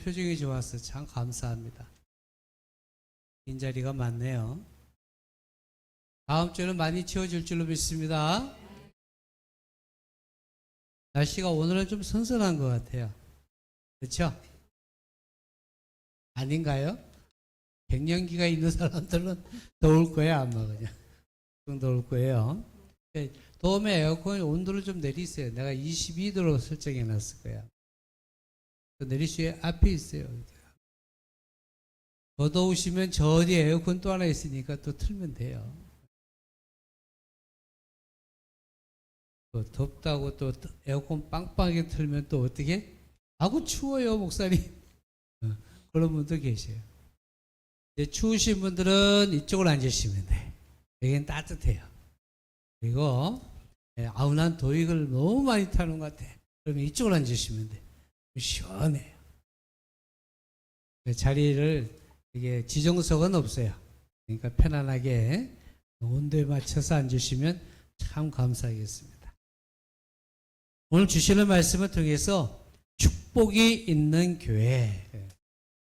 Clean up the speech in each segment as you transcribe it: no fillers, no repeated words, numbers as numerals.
표정이 좋아서 참 감사합니다. 빈자리가 많네요. 다음 주는 많이 채워질 줄로 믿습니다. 날씨가 오늘은 좀 선선한 것 같아요. 그렇죠? 아닌가요? 갱년기가 있는 사람들은 더울 거예요, 아마 그냥. 좀 더울 거예요. 도움에 에어컨 온도를 좀 내리세요. 내가 22도로 설정해 놨을 거야. 내릴 수 앞에 있어요. 더 더우시면 저 어디에 에어컨 또 하나 있으니까 또 틀면 돼요. 또 덥다고 또 에어컨 빵빵하게 틀면 또 어떻게? 아구 추워요, 목사님. 그런 분도 계세요. 이제 추우신 분들은 이쪽으로 앉으시면 돼. 여기는 따뜻해요. 그리고 아우 난 더위를 너무 많이 타는 것 같아. 그러면 이쪽으로 앉으시면 돼. 시원해요. 자리를 이게 지정석은 없어요. 그러니까 편안하게 온도에 맞춰서 앉으시면 참 감사하겠습니다. 오늘 주시는 말씀을 통해서 축복이 있는 교회,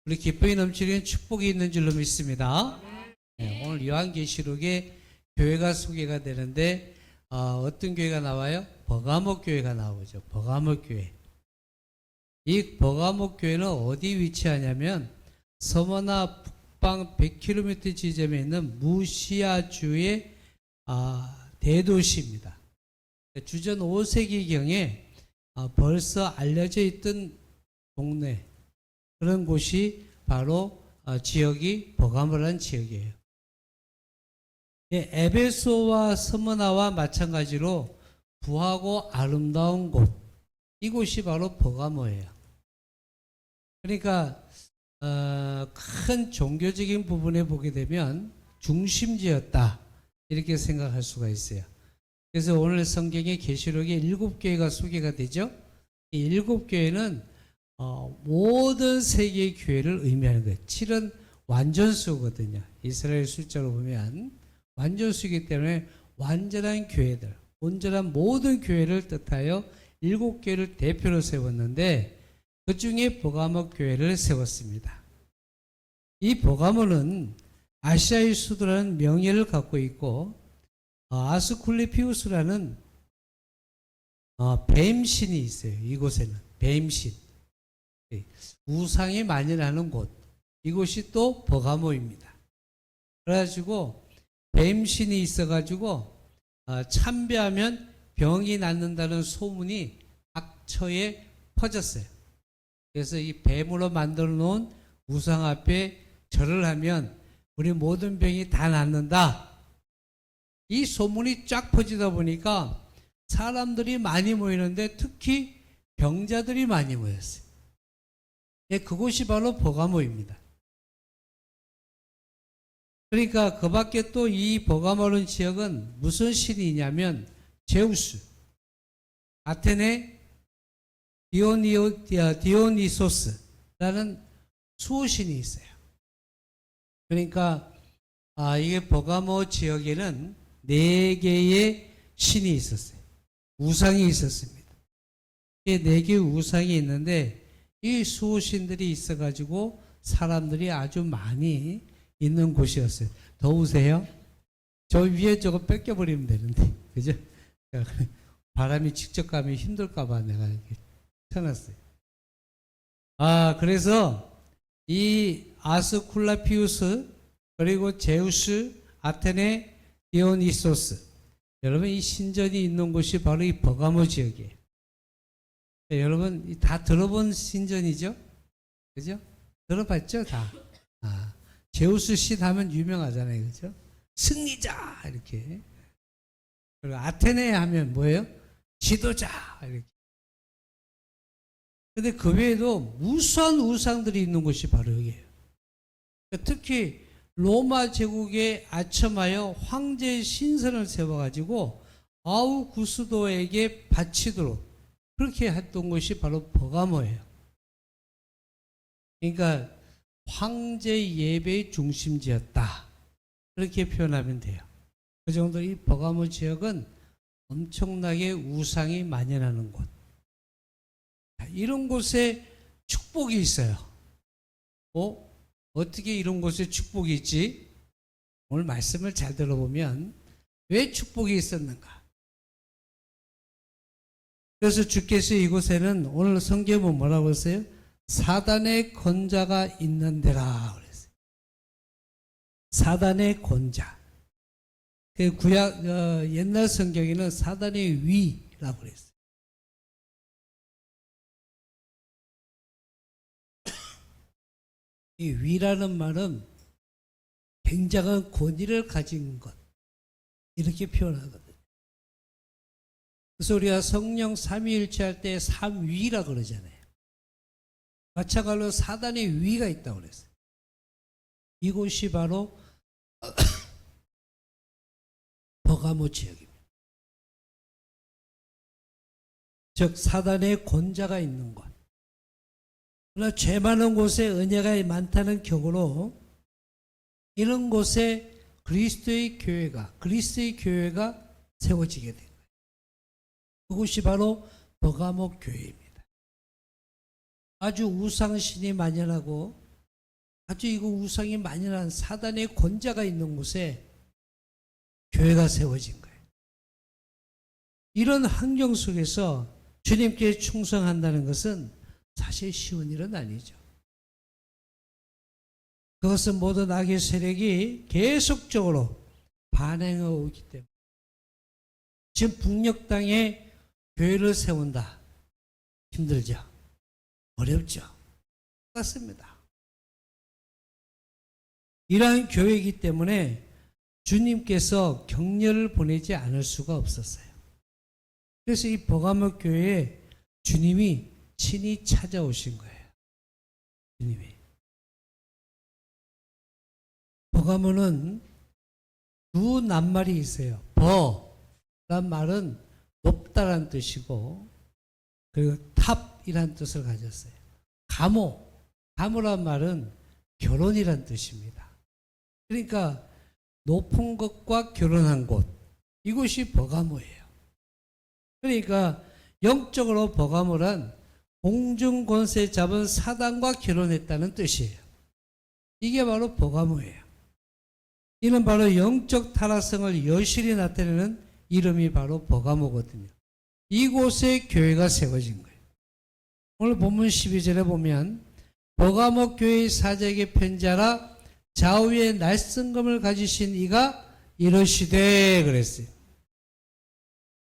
우리 기쁨이 넘치는 축복이 있는 줄로 믿습니다. 오늘 요한계시록에 교회가 소개가 되는데 어떤 교회가 나와요? 버가모 교회가 나오죠. 버가모 교회. 이 버가모 교회는 어디 위치하냐면 서머나 북방 100km 지점에 있는 무시아주의 대도시입니다. 주전 5세기경에 벌써 알려져 있던 동네, 그런 곳이 바로 지역이 버가모라는 지역이에요. 에베소와 서머나와 마찬가지로 부하고 아름다운 곳, 이곳이 바로 버가모예요. 그러니까 큰 종교적인 부분에 보게 되면 중심지였다, 이렇게 생각할 수가 있어요. 그래서 오늘 성경의 계시록에 7교회가 소개가 되죠. 이 7교회는 모든 세계의 교회를 의미하는 거예요. 7은 완전수거든요. 이스라엘 숫자로 보면 완전수이기 때문에 완전한 교회들, 온전한 모든 교회를 뜻하여 7교회를 대표로 세웠는데 그 중에 버가모 교회를 세웠습니다. 이 버가모는 아시아의 수도라는 명예를 갖고 있고 아스쿨리피우스라는 뱀신이 있어요. 이곳에는 뱀신, 우상이 만연하는 곳, 이곳이 또 버가모입니다. 그래가지고 뱀신이 있어가지고 참배하면 병이 낫는다는 소문이 각처에 퍼졌어요. 그래서 이 뱀으로 만들어 놓은 우상 앞에 절을 하면 우리 모든 병이 다 낫는다, 이 소문이 쫙 퍼지다 보니까 사람들이 많이 모이는데 특히 병자들이 많이 모였어요. 그곳이 바로 버가모입니다. 그러니까 그 밖에 또 이 버가모라는 지역은 무슨 신이 있냐면 제우스, 아테네, 디오니소스라는 수호신이 있어요. 그러니까 이게 버가모 지역에는 4개의 신이 있었어요. 우상이 있었습니다. 이 4개의 우상이 있는데 이 수호신들이 있어가지고 사람들이 아주 많이 있는 곳이었어요. 더우세요? 저 위에 저거 뺏겨버리면 되는데, 그죠? 바람이 직접 가면 힘들까봐 내가 이렇게 쳐놨어요. 그래서 이 아스쿨라피우스, 그리고 제우스, 아테네, 디오니소스, 여러분 이 신전이 있는 곳이 바로 이 버가모 지역이에요. 여러분 다 들어본 신전이죠? 그죠? 들어봤죠? 다. 제우스 신 하면 유명하잖아요. 그죠? 승리자! 이렇게. 그리고 아테네 하면 뭐예요? 지도자! 이렇게. 근데 그 외에도 무수한 우상들이 있는 곳이 바로 여기예요. 특히 로마 제국에 아첨하여 황제의 신선을 세워가지고 아우구스도에게 바치도록 그렇게 했던 것이 바로 버가모예요. 그러니까 황제 예배의 중심지였다, 그렇게 표현하면 돼요. 그 정도로 이 버가모 지역은 엄청나게 우상이 만연하는 곳, 이런 곳에 축복이 있어요. 어떻게 이런 곳에 축복이 있지? 오늘 말씀을 잘 들어보면 왜 축복이 있었는가? 그래서 주께서 이곳에는 오늘 성경은 뭐라고 했어요? 사단의 권자가 있는 데라 그랬어요. 사단의 권자. 그 구약 옛날 성경에는 사단의 위라고 그랬어요. 이 위라는 말은 굉장한 권위를 가진 것 이렇게 표현하거든요. 그래서 우리가 성령 삼위일체 할 때 삼위라 그러잖아요. 마찬가지로 사단의 위가 있다고 그랬어요. 이곳이 바로 버가모 지역입니다. 즉 사단의 권자가 있는 곳. 그러나 죄 많은 곳에 은혜가 많다는 격으로 이런 곳에 그리스도의 교회가 세워지게 된 거예요. 그곳이 바로 버가모 교회입니다. 아주 우상신이 만연하고 아주 이거 우상이 만연한 사단의 권자가 있는 곳에 교회가 세워진 거예요. 이런 환경 속에서 주님께 충성한다는 것은 사실 쉬운 일은 아니죠. 그것은 모든 악의 세력이 계속적으로 반행해 오기 때문에 지금 북녘 땅에 교회를 세운다. 힘들죠. 어렵죠. 똑같습니다. 이러한 교회이기 때문에 주님께서 격려를 보내지 않을 수가 없었어요. 그래서 이 버가모 교회에 주님이 친히 찾아오신 거예요. 주님이. 버가모는 두 낱말이 있어요. 버란 말은 높다란 뜻이고 그리고 탑이란 뜻을 가졌어요. 가모란 말은 결혼이란 뜻입니다. 그러니까 높은 것과 결혼한 곳, 이곳이 버가모예요. 그러니까 영적으로 버가모란 공중권세 잡은 사단과 결혼했다는 뜻이에요. 이게 바로 버가모예요. 이는 바로 영적 타락성을 여실히 나타내는 이름이 바로 버가모거든요. 이곳에 교회가 세워진 거예요. 오늘 본문 12절에 보면 버가모 교회의 사제에게 편지하라 좌우에 날성검을 가지신 이가 이러시되 그랬어요.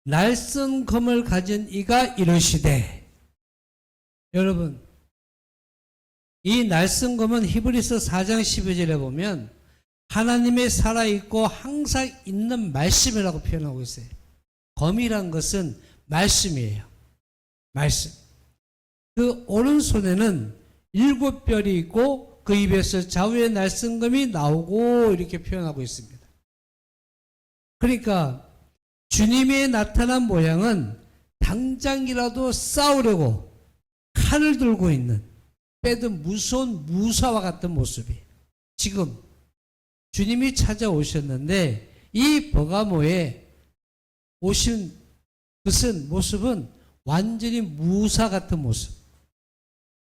날성검을 가진 이가 이러시되. 여러분, 이 날성검은 히브리서 4장 12절에 보면 하나님의 살아있고 항상 있는 말씀이라고 표현하고 있어요. 검이란 것은 말씀이에요. 말씀. 그 오른손에는 7별이 있고 그 입에서 좌우의 날성검이 나오고 이렇게 표현하고 있습니다. 그러니까 주님이 나타난 모양은 당장이라도 싸우려고 칼을 들고 있는 빼든 무서운 무사와 같은 모습이에요. 지금 주님이 찾아오셨는데 이 버가모에 오신 것은 모습은 완전히 무사 같은 모습.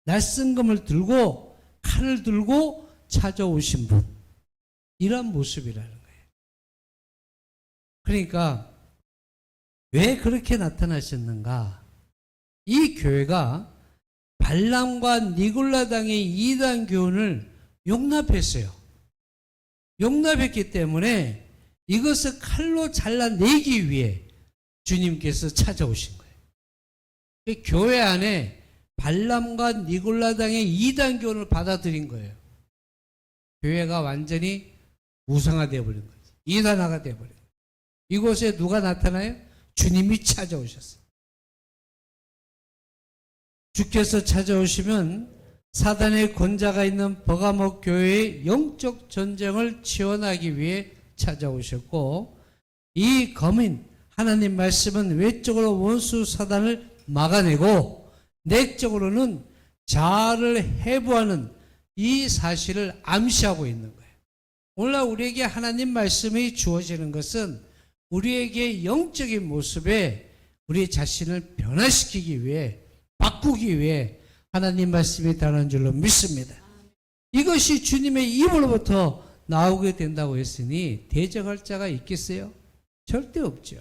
날성검을 들고 칼을 들고 찾아오신 분. 이런 모습이라는 거예요. 그러니까 왜 그렇게 나타나셨는가? 이 교회가 발람과 니골라당의 이단 교훈을 용납했어요. 용납했기 때문에 이것을 칼로 잘라내기 위해 주님께서 찾아오신 거예요. 교회 안에 발람과 니골라당의 이단 교훈을 받아들인 거예요. 교회가 완전히 우상화되어 버린 거죠. 이단화가 되어 버린 거예요. 이곳에 누가 나타나요? 주님이 찾아오셨어요. 주께서 찾아오시면 사단의 권자가 있는 버가모 교회의 영적 전쟁을 지원하기 위해 찾아오셨고, 이 검인 하나님 말씀은 외적으로 원수 사단을 막아내고 내적으로는 자아를 해부하는 이 사실을 암시하고 있는 거예요. 오늘날 우리에게 하나님 말씀이 주어지는 것은 우리에게 영적인 모습에 우리 자신을 변화시키기 위해, 바꾸기 위해 하나님 말씀이 다른 줄로 믿습니다. 이것이 주님의 입으로부터 나오게 된다고 했으니 대적할 자가 있겠어요? 절대 없죠.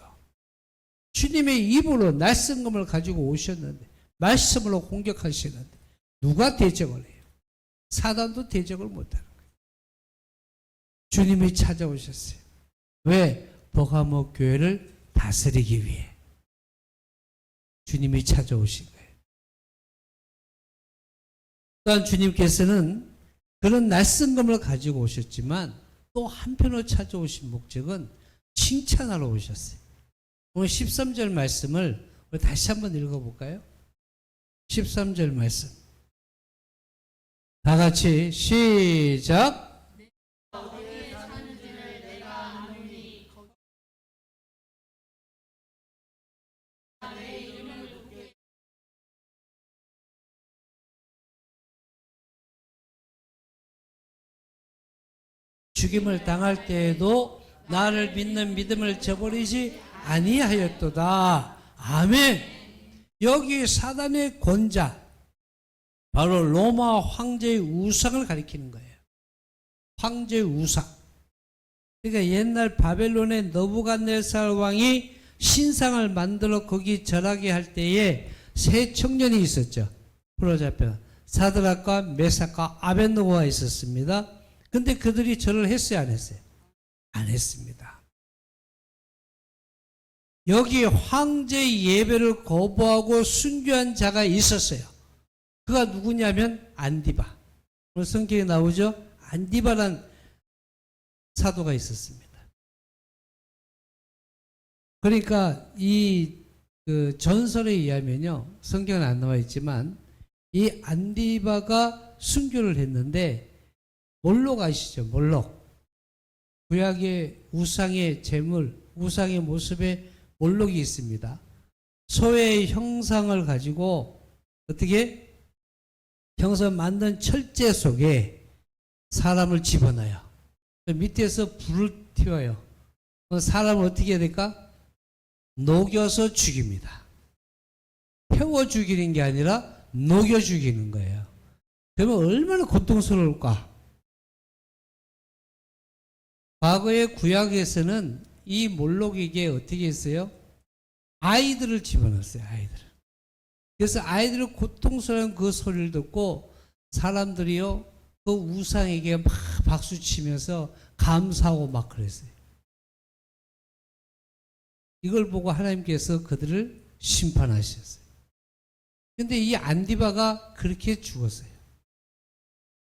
주님의 입으로 날성금을 가지고 오셨는데, 말씀으로 공격하시는데 누가 대적을 해요? 사단도 대적을 못하는 거예요. 주님이 찾아오셨어요. 왜? 버가모 교회를 다스리기 위해 주님이 찾아오신 거예요. 또한 주님께서는 그런 날성금을 가지고 오셨지만 또 한편으로 찾아오신 목적은 칭찬하러 오셨어요. 오늘 13절 말씀을 우리 다시 한번 읽어볼까요? 13절 말씀 다 같이 시작. 죽임을 당할 때에도 나를 믿는 믿음을 저버리지 아니하였도다. 아멘. 여기 사단의 권자, 바로 로마 황제의 우상을 가리키는 거예요. 황제의 우상. 그러니까 옛날 바벨론의 느부갓네살 왕이 신상을 만들어 거기 절하게 할 때에 세 청년이 있었죠. 풀어잡혀 사드락과 메삭과 아벳느고가 있었습니다. 근데 그들이 절을 했어요, 안 했어요? 안 했습니다. 여기 황제의 예배를 거부하고 순교한 자가 있었어요. 그가 누구냐면 안디바. 오늘 성경에 나오죠? 안디바란 사도가 있었습니다. 그러니까 이 그 전설에 의하면요, 성경은 안 나와 있지만 이 안디바가 순교를 했는데, 몰록 아시죠? 몰록. 구약의 우상의 제물, 우상의 모습에 몰록이 있습니다. 소의 형상을 가지고 어떻게 형상 만든 철제 속에 사람을 집어넣어요. 밑에서 불을 튀어요. 사람을 어떻게 해야 될까? 녹여서 죽입니다. 태워 죽이는 게 아니라 녹여 죽이는 거예요. 그러면 얼마나 고통스러울까? 과거의 구약에서는 이 몰록에게 어떻게 했어요? 아이들을 집어넣었어요. 아이들을. 그래서 아이들을 고통스러운 그 소리를 듣고 사람들이요, 그 우상에게 막 박수 치면서 감사하고 막 그랬어요. 이걸 보고 하나님께서 그들을 심판하셨어요. 근데 이 안디바가 그렇게 죽었어요.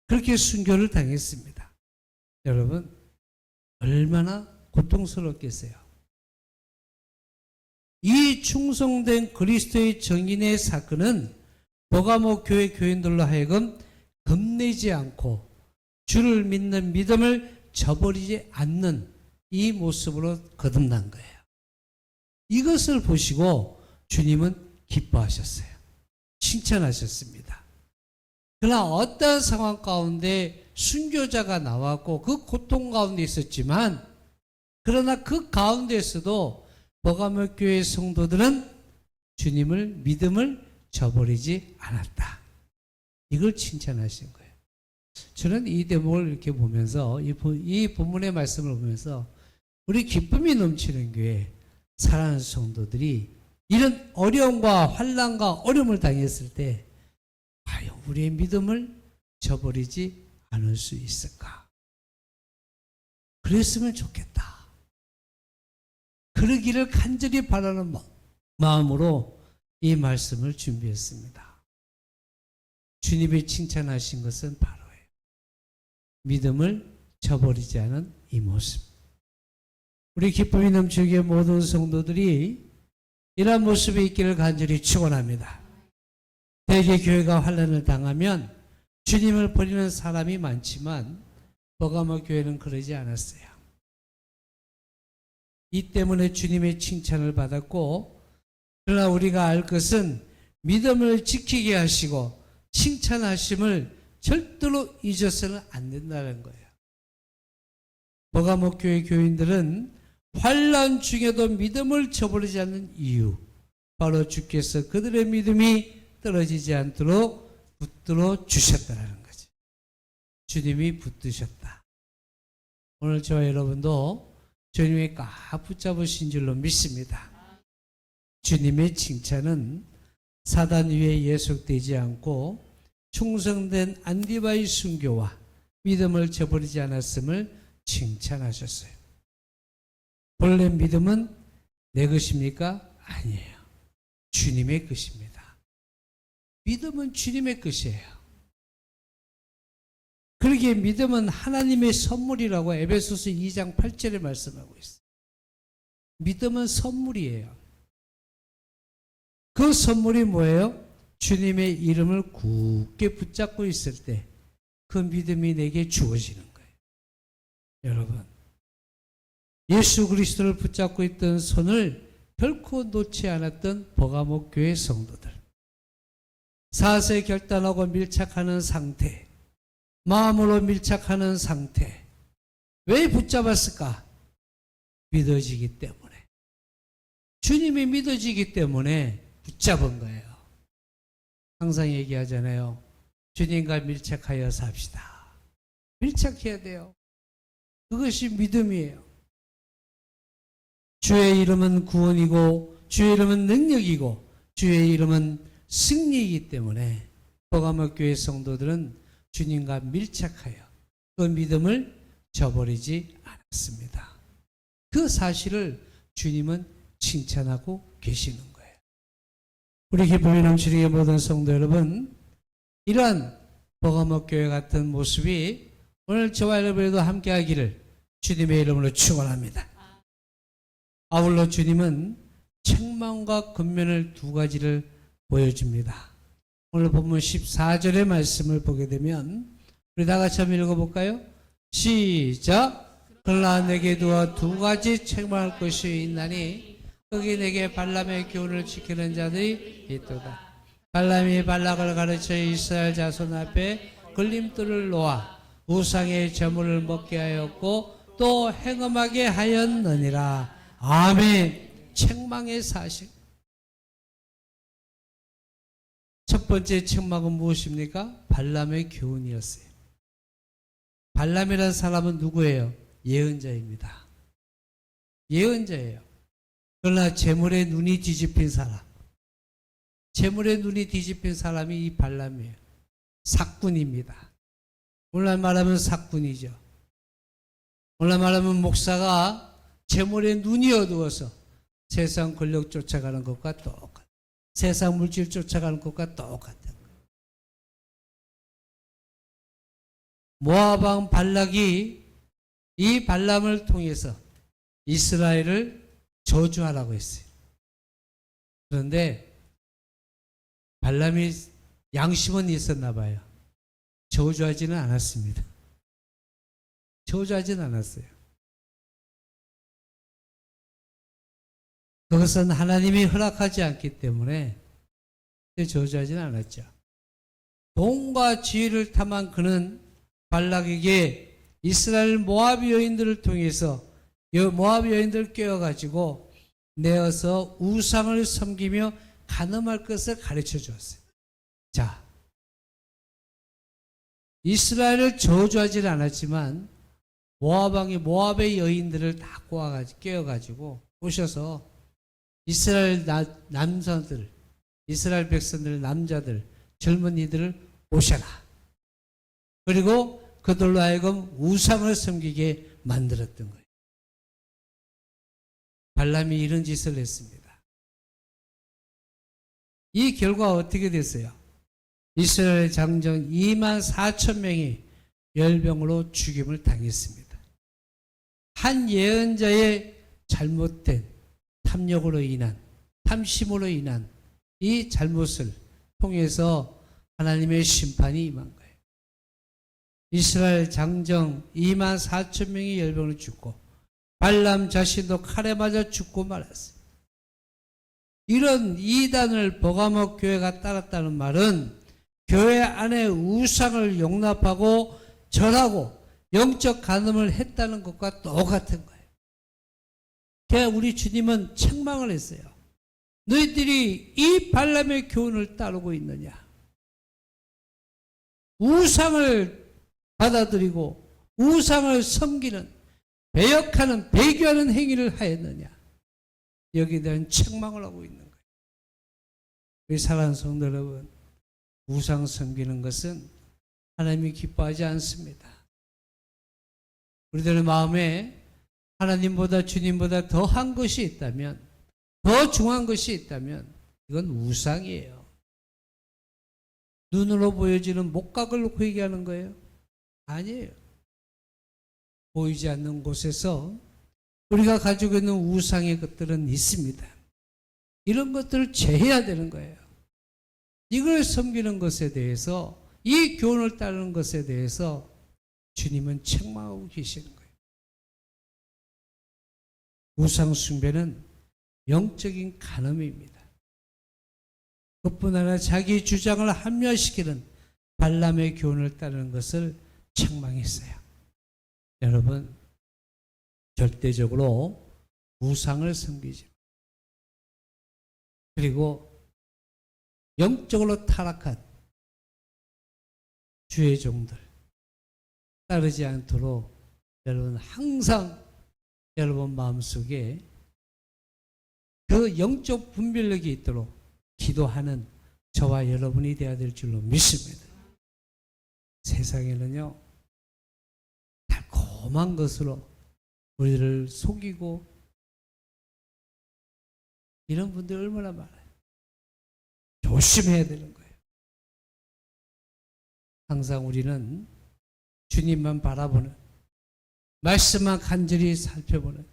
그렇게 순교를 당했습니다. 여러분, 얼마나 고통스럽겠어요. 이 충성된 그리스도의 정인의 사건은 버가모 교회 교인들로 하여금 겁내지 않고 주를 믿는 믿음을 저버리지 않는 이 모습으로 거듭난 거예요. 이것을 보시고 주님은 기뻐하셨어요. 칭찬하셨습니다. 그러나 어떤 상황 가운데 순교자가 나왔고 그 고통 가운데 있었지만, 그러나 그 가운데에서도 버가모 교회 성도들은 주님을 믿음을 저버리지 않았다. 이걸 칭찬하신 거예요. 저는 이 대목을 이렇게 보면서, 이 본문의 말씀을 보면서 우리 기쁨이 넘치는 교회 사랑하는 성도들이 이런 어려움과 환난과 어려움을 당했을 때 과연 우리의 믿음을 저버리지 않을 수 있을까? 그랬으면 좋겠다. 그러기를 간절히 바라는 마음으로 이 말씀을 준비했습니다. 주님이 칭찬하신 것은 바로예요. 믿음을 저버리지 않은 이 모습. 우리 기쁨이 넘치게 모든 성도들이 이러한 모습에 있기를 간절히 축원합니다. 대개 교회가 환난을 당하면 주님을 버리는 사람이 많지만 버가모 교회는 그러지 않았어요. 이 때문에 주님의 칭찬을 받았고, 그러나 우리가 알 것은 믿음을 지키게 하시고 칭찬하심을 절대로 잊어서는 안 된다는 거예요. 버가모 교회 교인들은 환난 중에도 믿음을 저버리지 않는 이유, 바로 주께서 그들의 믿음이 떨어지지 않도록 붙들어 주셨다는 거죠. 주님이 붙드셨다. 오늘 저와 여러분도 주님이 꽉 붙잡으신 줄로 믿습니다. 주님의 칭찬은 사단 위에 예속되지 않고 충성된 안디바의 순교와 믿음을 저버리지 않았음을 칭찬하셨어요. 본래 믿음은 내 것입니까? 아니에요. 주님의 것입니다. 믿음은 주님의 것이에요. 그러기에 믿음은 하나님의 선물이라고 에베소서 2장 8절에 말씀하고 있어요. 믿음은 선물이에요. 그 선물이 뭐예요? 주님의 이름을 굳게 붙잡고 있을 때 그 믿음이 내게 주어지는 거예요. 여러분, 예수 그리스도를 붙잡고 있던 손을 결코 놓지 않았던 버가목 교회 성도들, 사세 결단하고 밀착하는 상태, 마음으로 밀착하는 상태, 왜 붙잡았을까? 믿어지기 때문에, 주님이 믿어지기 때문에 붙잡은 거예요. 항상 얘기하잖아요. 주님과 밀착하여 삽시다. 밀착해야 돼요. 그것이 믿음이에요. 주의 이름은 구원이고 주의 이름은 능력이고 주의 이름은 승리이기 때문에 버가목 교회 성도들은 주님과 밀착하여 그 믿음을 저버리지 않았습니다. 그 사실을 주님은 칭찬하고 계시는 거예요. 우리 기쁨이 넘치는 모든 성도 여러분, 이러한 버가목 교회 같은 모습이 오늘 저와 여러분에도 함께하기를 주님의 이름으로 축원합니다. 아울러 주님은 책망과 권면을 두 가지를 보여줍니다. 오늘 본문 14절의 말씀을 보게 되면 우리 다 같이 한번 읽어볼까요? 시작! 그러나 내게 두 가지 책망할 것이 있나니 거기 내게 발람의 교훈을 지키는 자들이 있도다. 발람이 발락을 가르쳐 이스라엘 자손 앞에 걸림돌을 놓아 우상의 제물을 먹게 하였고 또 행음하게 하였느니라. 아멘. 책망의 사실. 첫 번째 책망은 무엇입니까? 발람의 교훈이었어요. 발람이라는 사람은 누구예요? 예언자입니다. 예언자예요. 그러나 재물에 눈이 뒤집힌 사람, 재물에 눈이 뒤집힌 사람이 이 발람이에요. 사꾼입니다. 오늘날 말하면 사꾼이죠. 오늘날 말하면 목사가 재물에 눈이 어두워서 세상 권력 쫓아가는 것과 똑같아요. 세상 물질 쫓아가는 것과 똑같아요. 모압 왕 발락이 이 발람을 통해서 이스라엘을 저주하라고 했어요. 그런데 발람이 양심은 있었나 봐요. 저주하지는 않았습니다. 저주하지는 않았어요. 그것은 하나님이 허락하지 않기 때문에 저주하지는 않았죠. 돈과 지혜를 탐한 그는 발락에게 이스라엘 모압 여인들을 통해서 모압 여인들을 꿰어가지고 내어서 우상을 섬기며 간음할 것을 가르쳐 주었어요. 자, 이스라엘을 저주하지는 않았지만 모압 왕이 모압의 여인들을 다 꿰어가지고 오셔서 이스라엘 남자들, 이스라엘 백성들, 남자들, 젊은이들을 오셔라. 그리고 그들로 하여금 우상을 섬기게 만들었던 거예요. 발람이 이런 짓을 했습니다. 이 결과 어떻게 됐어요? 이스라엘 장정 24,000명이 열병으로 죽임을 당했습니다. 한 예언자의 잘못된 탐욕으로 인한, 탐심으로 인한 이 잘못을 통해서 하나님의 심판이 임한 거예요. 이스라엘 장정 24,000명이 열병으로 죽고 발람 자신도 칼에 맞아 죽고 말았어요. 이런 이단을 버가목 교회가 따랐다는 말은 교회 안에 우상을 용납하고 절하고 영적 간음을 했다는 것과 똑같은 거예요. 그래서 우리 주님은 책망을 했어요. 너희들이 이 발람의 교훈을 따르고 있느냐? 우상을 받아들이고 우상을 섬기는, 배역하는, 배교하는 행위를 하였느냐. 여기에 대한 책망을 하고 있는 거예요. 우리 사랑하는 성도 여러분, 우상 섬기는 것은 하나님이 기뻐하지 않습니다. 우리들의 마음에 하나님보다, 주님보다 더한 것이 있다면, 더 중요한 것이 있다면 이건 우상이에요. 눈으로 보여지는 목각을 놓고 얘기하는 거예요? 아니에요. 보이지 않는 곳에서 우리가 가지고 있는 우상의 것들은 있습니다. 이런 것들을 제해야 되는 거예요. 이걸 섬기는 것에 대해서, 이 교훈을 따르는 것에 대해서 주님은 책망하고 계시는 거예요. 우상 숭배는 영적인 간음입니다. 그뿐 아니라 자기 주장을 합리화시키는 발람의 교훈을 따르는 것을 책망했어요. 여러분, 절대적으로 우상을 섬기지, 그리고 영적으로 타락한 주의 종들 따르지 않도록 여러분 항상 여러분 마음속에 그 영적 분별력이 있도록 기도하는 저와 여러분이 되어야 될 줄로 믿습니다. 세상에는요, 달콤한 것으로 우리를 속이고 이런 분들이 얼마나 많아요. 조심해야 되는 거예요. 항상 우리는 주님만 바라보는, 말씀만 간절히 살펴보는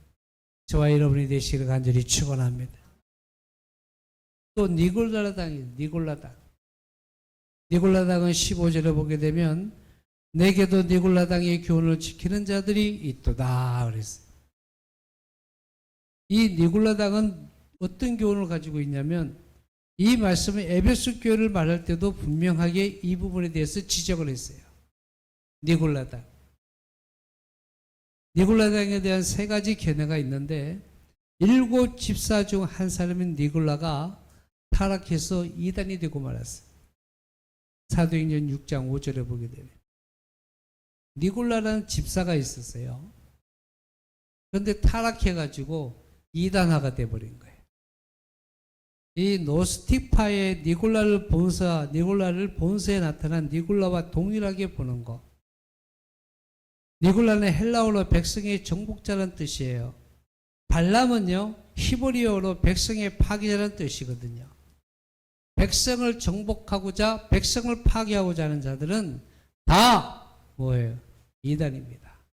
저와 여러분이 되시기를 간절히 축원합니다. 또 니골라당이에요. 니골라당. 니골라당은 15절에 보게 되면 내게도 니골라당의 교훈을 지키는 자들이 있도다 그랬어요. 이 니골라당은 어떤 교훈을 가지고 있냐면, 이 말씀은 에베소 교회를 말할 때도 분명하게 이 부분에 대해서 지적을 했어요. 니골라당. 니골라당에 대한 세 가지 견해가 있는데, 7 집사 중 한 사람인 니골라가 타락해서 이단이 되고 말았어요. 사도행전 6장 5절에 보게 되면 니골라라는 집사가 있었어요. 그런데 타락해가지고 이단화가 돼버린 거예요. 이 노스티파의 니골라를 본서에 나타난 니골라와 동일하게 보는 거. 니골라는 헬라어로 백성의 정복자라는 뜻이에요. 발람은요, 히브리어로 백성의 파괴자라는 뜻이거든요. 백성을 정복하고자, 백성을 파괴하고자 하는 자들은 다 뭐예요? 이단입니다.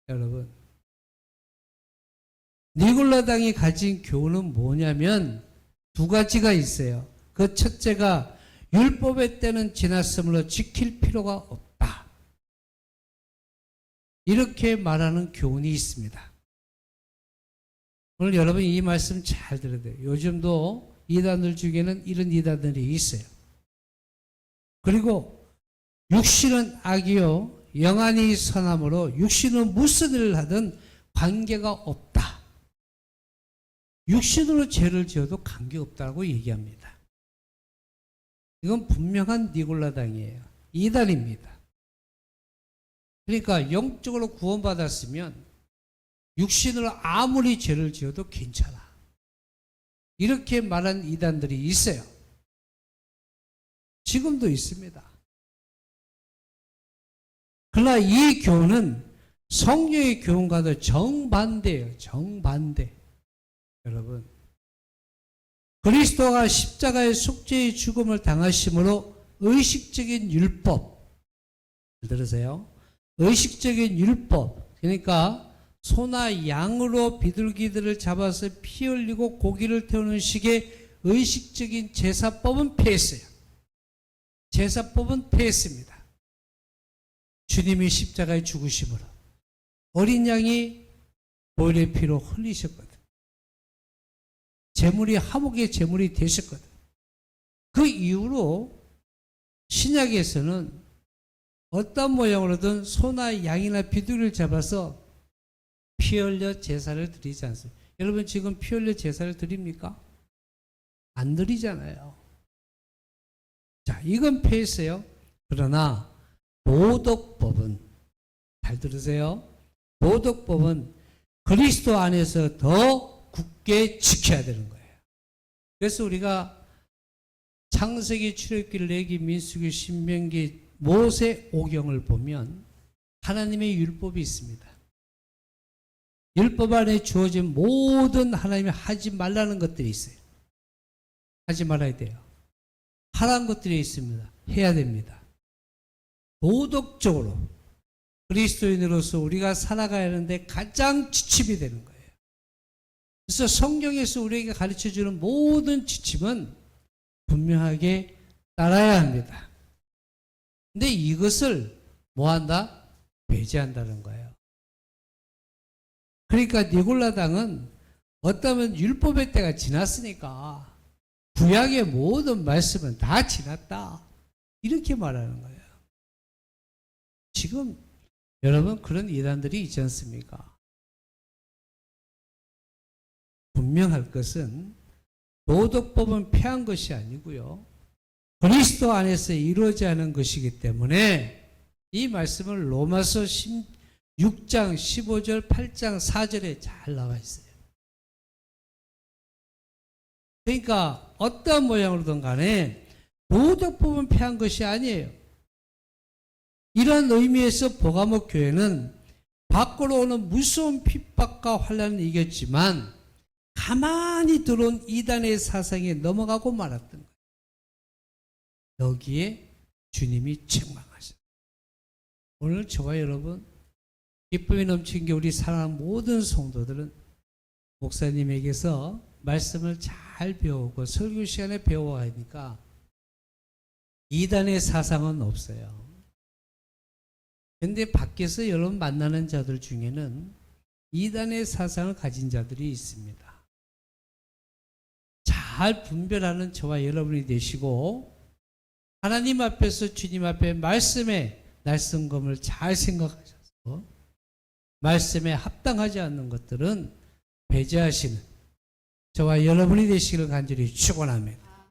여러분, 니골라당이 가진 교훈은 뭐냐면 두 가지가 있어요. 그 첫째가 율법의 때는 지났으므로 지킬 필요가 없다. 이렇게 말하는 교훈이 있습니다. 오늘 여러분 이 말씀 잘 들어야 돼요. 요즘도 이단들 중에는 이런 이단들이 있어요. 그리고 육신은 악이요 영안이 선함으로 육신은 무슨 일을 하든 관계가 없다. 육신으로 죄를 지어도 관계없다고 얘기합니다. 이건 분명한 니골라당이에요. 이단입니다. 그러니까 영적으로 구원받았으면 육신으로 아무리 죄를 지어도 괜찮아. 이렇게 말한 이단들이 있어요. 지금도 있습니다. 그러나 이 교훈은 성령의 교훈과도 정반대예요. 정반대. 여러분, 그리스도가 십자가의 속죄의 죽음을 당하심으로 의식적인 율법, 들으세요? 의식적인 율법, 그러니까 소나 양으로 비둘기들을 잡아서 피 흘리고 고기를 태우는 식의 의식적인 제사법은 폐했어요. 제사법은 폐했습니다. 주님이 십자가에 죽으심으로 어린 양이 보혈의 피로 흘리셨거든. 제물이 하목의 제물이 되셨거든. 그 이후로 신약에서는 어떤 모양으로든 소나 양이나 비둘기를 잡아서 피 흘려 제사를 드리지 않습니다. 여러분 지금 피 흘려 제사를 드립니까? 안 드리잖아요. 자, 이건 폐했어요. 그러나 도덕법, 도덕법은, 잘 들으세요. 도덕법은 그리스도 안에서 더 굳게 지켜야 되는 거예요. 그래서 우리가 창세기, 출애굽기, 레위기, 민수기, 신명기, 모세 오경을 보면 하나님의 율법이 있습니다. 율법 안에 주어진 모든 하나님이 하지 말라는 것들이 있어요. 하지 말아야 돼요. 하라는 것들이 있습니다. 해야 됩니다. 도덕적으로 그리스도인으로서 우리가 살아가야 하는데 가장 지침이 되는 거예요. 그래서 성경에서 우리에게 가르쳐주는 모든 지침은 분명하게 따라야 합니다. 근데 이것을 뭐한다? 배제한다는 거예요. 그러니까 니골라당은 어쩌면 율법의 때가 지났으니까 구약의 모든 말씀은 다 지났다, 이렇게 말하는 거예요. 지금 여러분 그런 이단들이 있지 않습니까? 분명할 것은 도덕법은 폐한 것이 아니고요, 그리스도 안에서 이루어져야 하는 것이기 때문에 이 말씀을 로마서 6장 15절 8장 4절에 잘 나와 있어요. 그러니까 어떤 모양으로든 간에 도덕법은 폐한 것이 아니에요. 이런 의미에서 보가목 교회는 밖으로 오는 무서운 핍박과 환난을 이겼지만 가만히 들어온 이단의 사상에 넘어가고 말았던 거예요. 여기에 주님이 책망하셨어요. 오늘 저와 여러분 기쁨이 넘친 게 우리 사랑하는 모든 성도들은 목사님에게서 말씀을 잘 배우고 설교 시간에 배워야 하니까 이단의 사상은 없어요. 그런데 밖에서 여러분 만나는 자들 중에는 이단의 사상을 가진 자들이 있습니다. 잘 분별하는 저와 여러분이 되시고 하나님 앞에서 주님 앞에 말씀의 날성검을 잘 생각하셔서 말씀에 합당하지 않는 것들은 배제하시는 저와 여러분이 되시기를 간절히 축원합니다.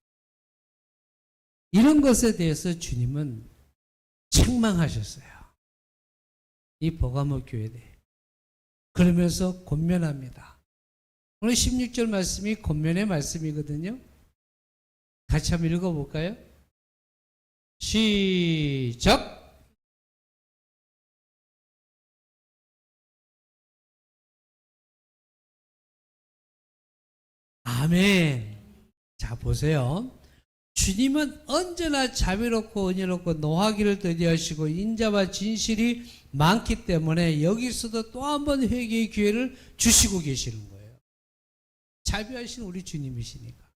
이런 것에 대해서 주님은 책망하셨어요. 이 버가모 교회에 대해. 그러면서 권면합니다. 오늘 16절 말씀이 권면의 말씀이거든요. 같이 한번 읽어볼까요? 시작! 아멘. 자, 보세요. 주님은 언제나 자비롭고 은혜롭고 노하기를 더디하시고 인자와 진실이 많기 때문에 여기서도 또 한 번 회개의 기회를 주시고 계시는 거예요. 자비하신 우리 주님이시니까.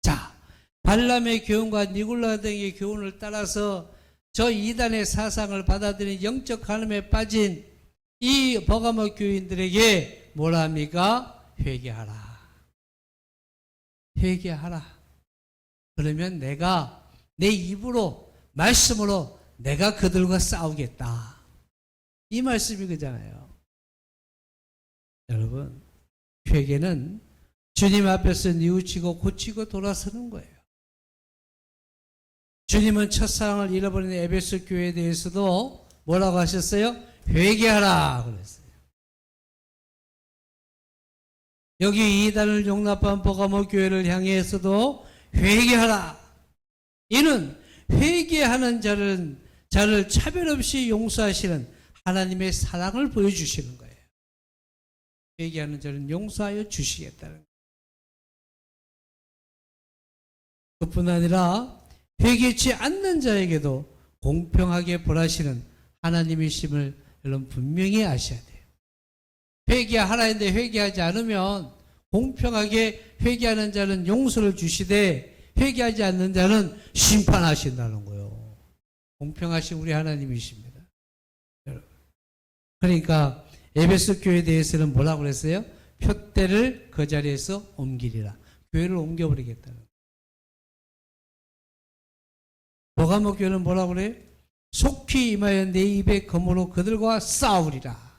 자, 발람의 교훈과 니골라 등의 교훈을 따라서 저 이단의 사상을 받아들인 영적 간음에 빠진 이 버가모 교인들에게 뭐라 합니까? 회개하라. 회개하라. 그러면 내가 내 입으로 말씀으로 내가 그들과 싸우겠다, 이 말씀이 그잖아요. 여러분, 회개는 주님 앞에서 뉘우치고 고치고 돌아서는 거예요. 주님은 첫사랑을 잃어버린 에베소 교회에 대해서도 뭐라고 하셨어요? 회개하라 그랬어요. 여기 이단을 용납한 버가모 교회를 향해서도 회개하라. 이는 회개하는 자를 차별 없이 용서하시는 하나님의 사랑을 보여주시는 거예요. 회개하는 자는 용서하여 주시겠다는 거예요. 그뿐 아니라 회개치 않는 자에게도 공평하게 벌하시는 하나님이심을 여러분 분명히 아셔야 돼요. 회개하라 했는데 회개하지 않으면 공평하게 회개하는 자는 용서를 주시되 회개하지 않는 자는 심판하신다는 거예요. 공평하신 우리 하나님이십니다. 그러니까 에베소 교회에 대해서는 뭐라고 그랬어요? 표대를 그 자리에서 옮기리라. 교회를 옮겨버리겠다는 거예요. 버가모 교회는 뭐라고 그래요? 속히 임하여 내 입의 검으로 그들과 싸우리라.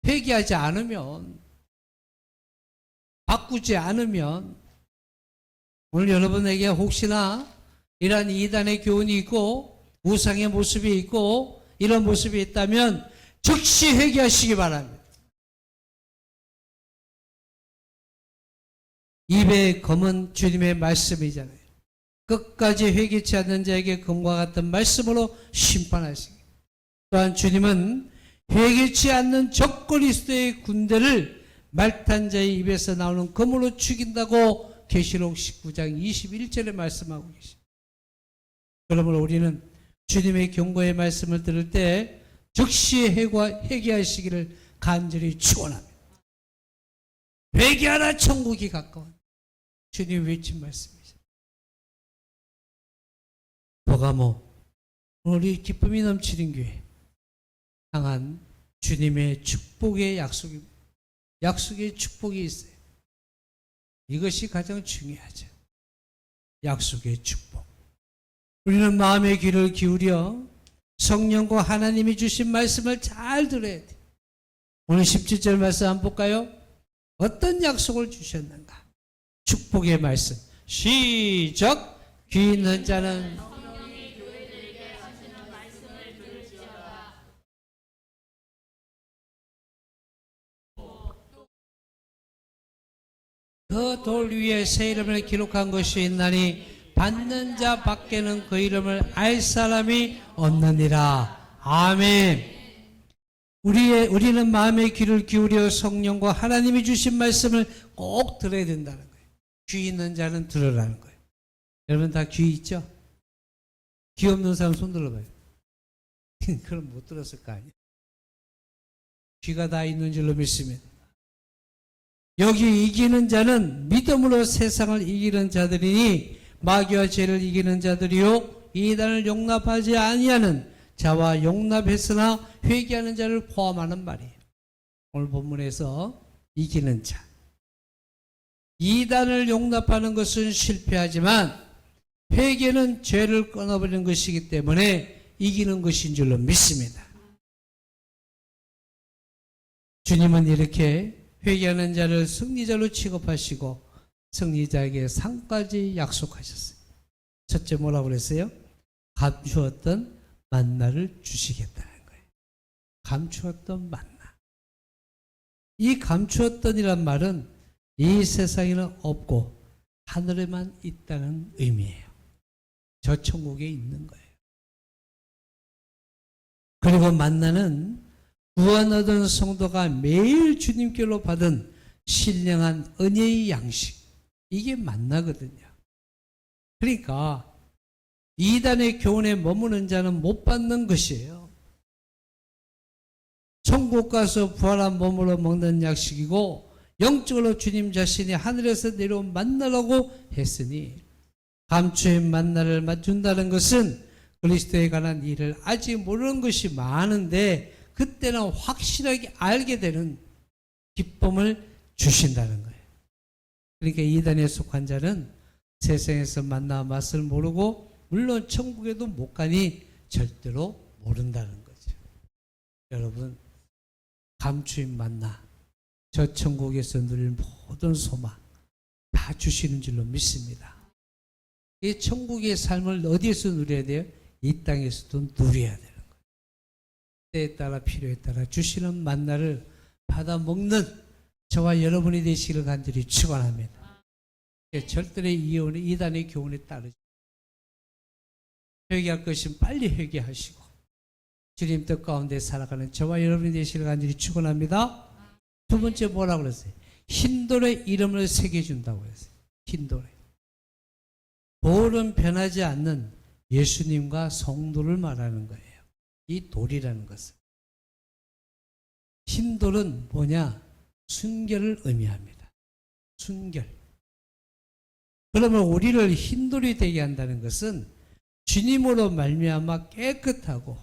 회개하지 않으면, 바꾸지 않으면, 오늘 여러분에게 혹시나 이러한 이단의 교훈이 있고 우상의 모습이 있고 이런 모습이 있다면 즉시 회개하시기 바랍니다. 입에 검은 주님의 말씀이잖아요. 끝까지 회개치 않는 자에게 검과 같은 말씀으로 심판하시기. 또한 주님은 회개치 않는 적그리스도의 군대를 말탄 자의 입에서 나오는 검으로 죽인다고 계시록 19장 21절에 말씀하고 계십니다. 그러므로 우리는 주님의 경고의 말씀을 들을 때 즉시 회개하시기를 간절히 축원합니다. 회개하라, 천국이 가까운 주님 외친 말씀이죠. 버가모, 우리 기쁨이 넘치는 교회 향한 주님의 축복의 약속의 축복이 있어요. 이것이 가장 중요하죠. 약속의 축복. 우리는 마음의 귀를 기울여 성령과 하나님이 주신 말씀을 잘 들어야 돼요. 오늘 17절 말씀 한번 볼까요? 어떤 약속을 주셨는가? 축복의 말씀. 시작! 귀 있는 자는 그 돌 위에 새 이름을 기록한 것이 있나니 받는 자 밖에는 그 이름을 알 사람이 없느니라. 아멘. 우리는 마음의 귀를 기울여 성령과 하나님이 주신 말씀을 꼭 들어야 된다는 거예요. 귀 있는 자는 들으라는 거예요. 여러분 다 귀 있죠? 귀 없는 사람 손 들어봐요. 그럼 못 들었을 거 아니에요. 귀가 다 있는 줄로 믿습니다. 여기 이기는 자는 믿음으로 세상을 이기는 자들이니 마귀와 죄를 이기는 자들이요 이단을 용납하지 아니하는 자와 용납했으나 회개하는 자를 포함하는 말이에요. 오늘 본문에서 이기는 자. 이단을 용납하는 것은 실패하지만 회개는 죄를 끊어버리는 것이기 때문에 이기는 것인 줄로 믿습니다. 주님은 이렇게 회개하는 자를 승리자로 취급하시고 승리자에게 상까지 약속하셨어요. 첫째 뭐라고 그랬어요? 감추었던 만나를 주시겠다는 거예요. 감추었던 만나. 이 감추었던이란 말은 이 세상에는 없고 하늘에만 있다는 의미예요. 저 천국에 있는 거예요. 그리고 만나는 구원 얻은 성도가 매일 주님께로 받은 신령한 은혜의 양식, 이게 만나거든요. 그러니까 이단의 교훈에 머무는 자는 못 받는 것이에요. 천국 가서 부활한 몸으로 먹는 약식이고 영적으로 주님 자신이 하늘에서 내려온 만나라고 했으니 감추인 만나를 준다는 것은 그리스도에 관한 일을 아직 모르는 것이 많은데 그때는 확실하게 알게 되는 기쁨을 주신다는 거예요. 그러니까 이단에 속한 자는 세상에서 만나 맛을 모르고 물론 천국에도 못 가니 절대로 모른다는 거죠. 여러분, 감추인 만나, 저 천국에서 누릴 모든 소망 다 주시는 줄로 믿습니다. 이 천국의 삶을 어디에서 누려야 돼요? 이 땅에서도 누려야 돼요. 때에 따라 필요에 따라 주시는 만나를 받아 먹는 저와 여러분이 되시기를 간절히 축원합니다. 절대로 이단의 교훈에 따르지. 회개할 것이면 빨리 회개하시고 주님 뜻 가운데 살아가는 저와 여러분이 되시기를 간절히 축원합니다. 두 번째 뭐라고 그랬어요? 흰돌에 이름을 새겨준다고 했어요. 흰돌에. 돌은 변하지 않는 예수님과 성도를 말하는 거예요. 이 돌이라는 것은. 흰돌은 뭐냐? 순결을 의미합니다. 순결. 그러면 우리를 흰돌이 되게 한다는 것은 주님으로 말미암아 깨끗하고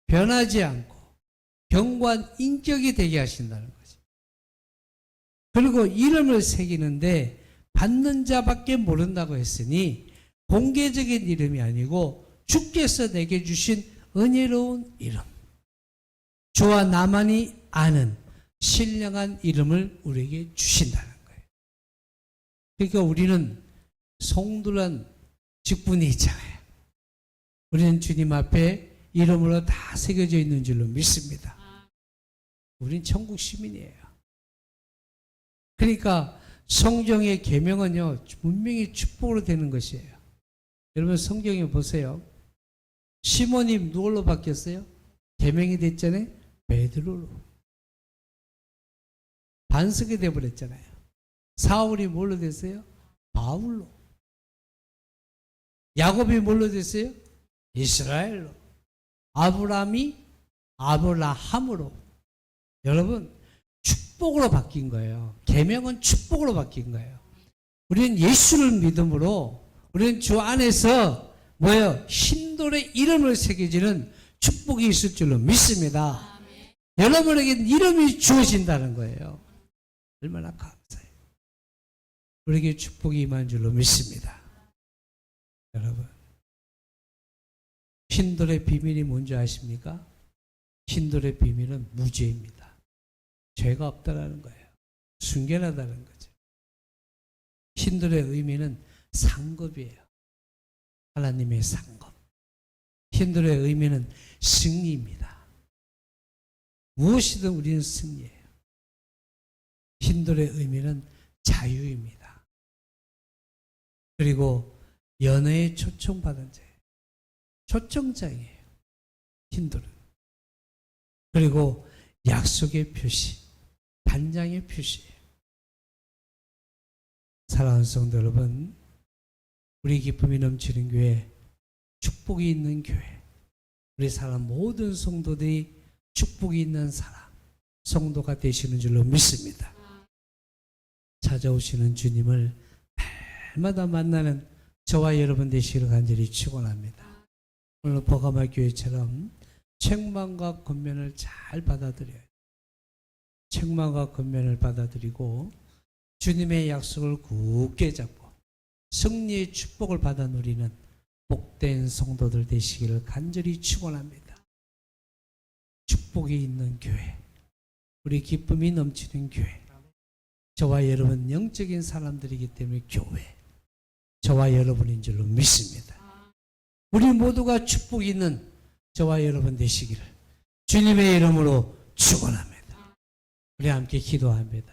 변하지 않고 견고한 인격이 되게 하신다는 거죠. 그리고 이름을 새기는데 받는 자밖에 모른다고 했으니 공개적인 이름이 아니고 주께서 내게 주신 은혜로운 이름, 주와 나만이 아는 신령한 이름을 우리에게 주신다는 거예요. 그러니까 우리는 성도란 직분이 있잖아요. 우리는 주님 앞에 이름으로 다 새겨져 있는 줄로 믿습니다. 우린 천국 시민이에요. 그러니까 성경의 계명은요, 분명히 축복으로 되는 것이에요. 여러분 성경에 보세요. 시몬이 누굴로 바뀌었어요? 계명이 됐잖아요. 베드로로. 반석이 되어버렸잖아요. 사울이 뭘로 됐어요? 바울로. 야곱이 뭘로 됐어요? 이스라엘로. 아브라함이 아브라함으로. 여러분 축복으로 바뀐 거예요. 계명은 축복으로 바뀐 거예요. 우리는 예수를 믿음으로 우리는 주 안에서 뭐예요? 신돌의 이름을 새겨지는 축복이 있을 줄로 믿습니다. 아멘. 여러분에게 이름이 주어진다는 거예요. 얼마나 감사해요. 우리에게 축복이 임한 줄로 믿습니다. 여러분, 신돌의 비밀이 뭔지 아십니까? 신돌의 비밀은 무죄입니다. 죄가 없다라는 거예요. 순결하다는 거죠. 신돌의 의미는 상급이에요. 하나님의 상급. 신돌의 의미는 승리입니다. 무엇이든 우리는 승리예요. 신돌의 의미는 자유입니다. 그리고 연애에 초청받은 자예요. 초청장이에요. 신돌은. 그리고 약속의 표시, 단장의 표시예요. 사랑하는 성도 여러분, 우리 기쁨이 넘치는 교회, 축복이 있는 교회, 우리 사람 모든 성도들이 축복이 있는 사람, 성도가 되시는 줄로 믿습니다. 찾아오시는 주님을 날마다 만나는 저와 여러분 되시기를 간절히 축원합니다. 오늘 버가마 교회처럼 책망과 권면을 잘 받아들여요. 책망과 권면을 받아들이고 주님의 약속을 굳게 잡고 승리의 축복을 받아 누리는 복된 성도들 되시기를 간절히 축원합니다. 축복이 있는 교회, 우리 기쁨이 넘치는 교회, 저와 여러분 영적인 사람들이기 때문에 교회, 저와 여러분인 줄로 믿습니다. 우리 모두가 축복이 있는 저와 여러분 되시기를 주님의 이름으로 축원합니다. 우리 함께 기도합니다.